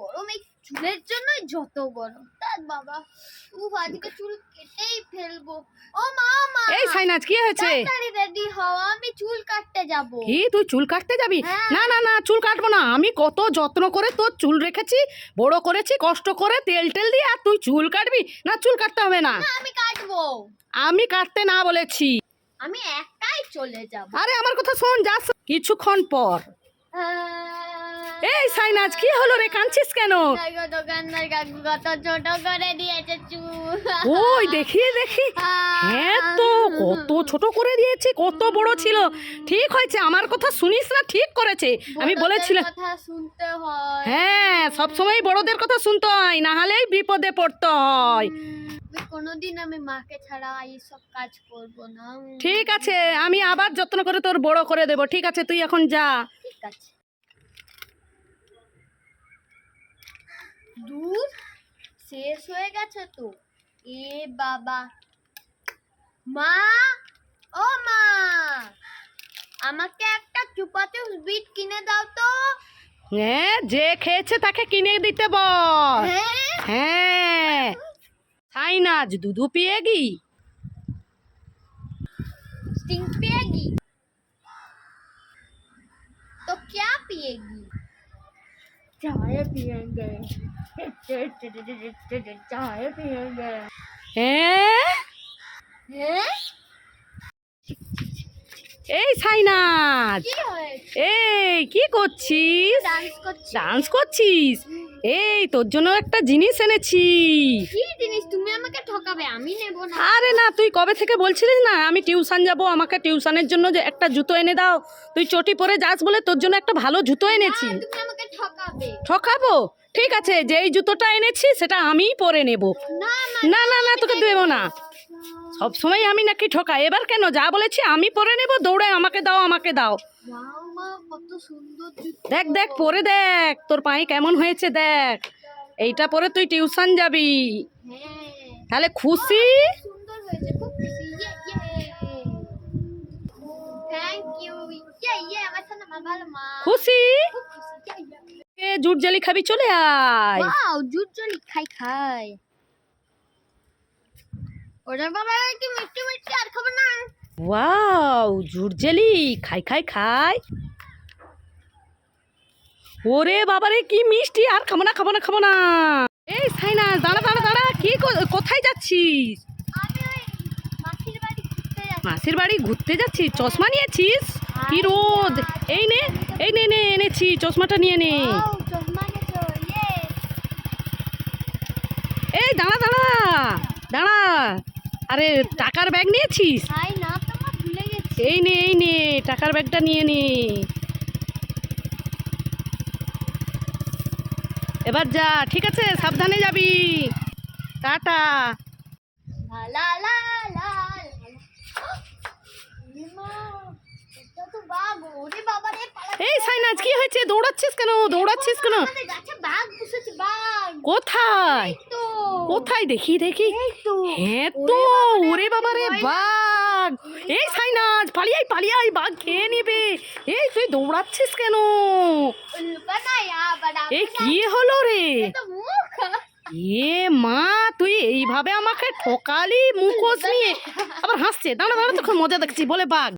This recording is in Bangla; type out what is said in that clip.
গরম এই চুলের জন্যই যত গরম। তার বাবা আজকে চুল কেটেই ফেলবো। ও মা মা, এই সাইনাজ কি হয়েছে? তাড়াতাড়ি রেডি হও, আমি চুল কাটতে যাব। কি তুই চুল কাটতে যাবি? হ্যাঁ। না না না, চুল কাটবো না। আমি কত যত্ন করে তোর চুল রেখেছি, বড় করেছি কষ্ট করে, তেল টেল দিয়ে, আর তুই চুল কাটবি? না, চুল কাটতে হবে না। না, আমি কাটবো। আমি কাটতে না বলেছি। আমি একাই চলে যাব। আরে আমার কথা শোন, যা কিছুক্ষণ পর। এই সাইনাজ কি হলো রে, কাঁদছিস কেন? দোকানদার কাকু কত ছোট করে দিয়েছে চুল। ওই দেখি দেখি, হ্যাঁ তো কত ছোট করে দিয়েছে, কত বড় ছিল। ঠিক হয়েছে, আমার কথা শুনিস না, ঠিক করেছে। আমি বলেছিলাম কথা শুনতে হয়। হ্যাঁ, সব সময় বড়দের কথা শুনতে হয়, না হলেই বিপদে পড়তে হয়। কোনোদিন আমি মাকে ছাড়া এইসব কাজ করব না। ঠিক আছে, আমি আবার যত্ন করে তোর বড় করে দেব। ঠিক আছে, তুই এখন যা। ঠিক আছে। দুধ শেষ হয়ে গেছে তো। এ বাবা, মা, ও মা, আমাকে একটা চুপাচুপ বিট কিনে দাও তো। হ্যাঁ, যে খেয়েছে তাকে কিনে দিতে বল। হ্যাঁ, হ্যাঁ, সাইনাজ দুধু পিয়েগি। स्टिंग पिएगी तो क्या पिएगी? चाय पिएंगे। चाय पिएंगे। হ্যাঁ, हैं? এই সাইনাজ, কি হয়েছে? এই কি করছিস? ডান্স করছি। ডান্স করছিস? এই তোর জন্য একটা জিনিস এনেছি। কি জিনিস? তুমি আমাকে ঠকাবে, আমি নেব না। আরে না, তুই কবে থেকে বলছিলিস না আমি টিউশন যাব, আমাকে টিউশনের জন্য যে একটা জুতো এনে দাও, তুই চটি পরে যাস বলে তোর জন্য একটা ভালো জুতো এনেছি। তুমি আমাকে ঠকাবে। ঠকাবো? ঠিক আছে, যেই জুতোটা এনেছি সেটা আমিই পরে নেব। না না না না, তোকে দেবো না। সব সময় আমি নাকি ঠকাই, এবার কেন? যা বলেছি আমি পরে নেব, দৌড়ে আমাকে দাও আমাকে দাও। ওয়াও মা, কত সুন্দর জুতো। দেখ দেখ, পরে দেখ তোর পায়ে কেমন হয়েছে, দেখ। এইটা পরে তুই টিউশন যাবি, হ্যাঁ, তাহলে খুশি? সুন্দর হয়েছে, খুব খুশি। Thank you. আমার সাথে আমার ভালো মা। খুশি? খুব খুশি। এ জুট জালি খাবি, চলে আয়। ওয়াও, জুট জলি খাই। ওরে বাবা, কি মিষ্টি মিষ্টি, আর খাবো না। ওয়াও, জুট জেলি, খাই। ওরে বাবারে কি মিষ্টি, আর খাবো না খাবো না খাবো না। এই সাইনাজ, দাঁড়া দাঁড়া দাঁড়া, কোথায় যাচ্ছিস? আমি ওই মাসির বাড়ি ঘুরতে যাচ্ছি। মাসির বাড়ি ঘুরতে যাচ্ছিস? চশমা নিয়েছিস? কি রোদ! এই নে এনেছি, চশমাটা নিয়ে নে। ওয়াও, চশমা এনেছো, ইয়ে। এই দাঁড়া দাঁড়া দাঁড়া, আরে টাকার ব্যাগ নিয়েছিস? খাই না, তোমার ভুলে গেছি। এই নে টাকার ব্যাগটা নিয়ে নে। এবার যা, ঠিক আছে, সাবধানে যাবি। টাটা। লা লা লা লা। মা, এটা তো বাঘ। ওরে বাবা রে, পালা। এই সাইনাজ কি হয়েছে, দৌড়াচ্ছিস কেন? আমাদের গাছে বাঘ বসেছে, বাঘ। কোথায় তো কোথায় দেখি দেখি। এই তো। হ্যাঁ তো, ওরে বাবা রে, বাঘ! এই সাইনাজ, পালিয়ে আয়, বাঘ খেয়ে নেবে। এই তুই দৌড়াচ্ছিস কেন? উল্কা না বড়া। এই কি হলো রে? তো মুখ। এ মা, তুই এইভাবে আমাকে ঠকালি মুখোশ নিয়ে? আবার হাসছে। দাঁড়া দাঁড়া, তোকে মজা দেখছি বলে বাঘ।